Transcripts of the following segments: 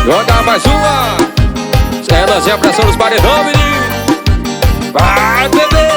Joga mais uma. Cenas e a pressão dos paredão, menino. Vai, bebê.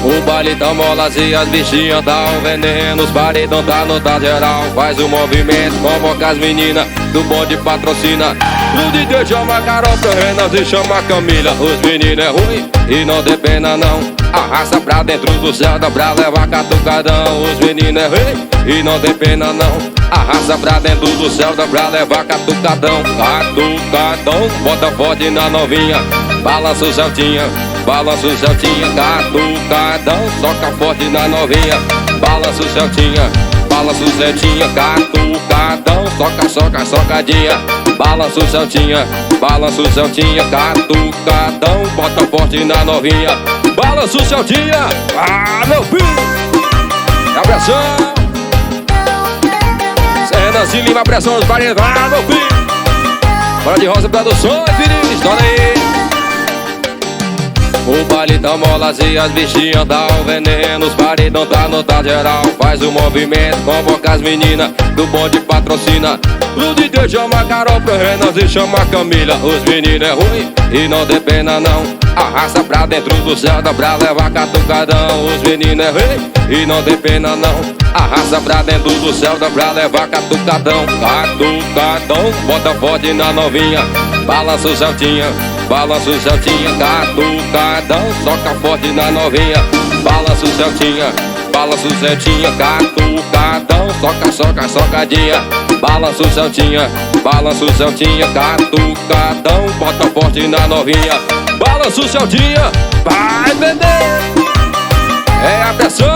O baile tá molas e as bichinhas tá o veneno. Os paredão tá no tá geral. Faz o movimento, convoca as meninas do bonde patrocina. O DJ chama a Carol pro Renan e chama a Camila. Os meninos é ruim e não tem pena não. Arrasta pra dentro do céu, dá pra levar catucadão. Os meninos é ruim e não tem pena não. Arrasta pra dentro do céu, dá pra levar catucadão. Catucadão, bota forte na novinha. Balança o Celtinha, balança o Celtinha. Catucadão, soca forte na novinha. Balança o Celtinha, balança o Celtinha. Catucadão, soca, soca, socadinha. Balança o Celtinha, balança o Celtinha. Catucadão, bota forte na novinha. Balança o Celtinha. Ah, meu filho. A pressão. Cenas e Lima, a pressão dos paredões. Ah, meu filho. Bora de Rosa Produções, filhos. Olha aí. O baile tá molas e as bichinhas tá o veneno. Os paredão tá no tá geral. Faz o movimento, convoca as meninas do bonde patrocina. O DJ chama a Carol pro Renan e chama a Camila. Os meninos é ruim e não tem pena não. Arrasta pra dentro do céu, dá pra levar catucadão. Os meninos é ruim e não tem pena não. Arrasta pra dentro do céu, dá pra levar catucadão. Catucadão, bota forte na novinha. Balança o Celtinha, balança o Celtinha. Catucadão, soca forte na novinha. Balança o Celtinha, balança o Celtinha. Catucadão, soca, soca, socadinha. Balança o Celtinha, balança o Celtinha. Catucadão, bota forte na novinha. Balança o Celtinha, vai, bebê. É a pressão.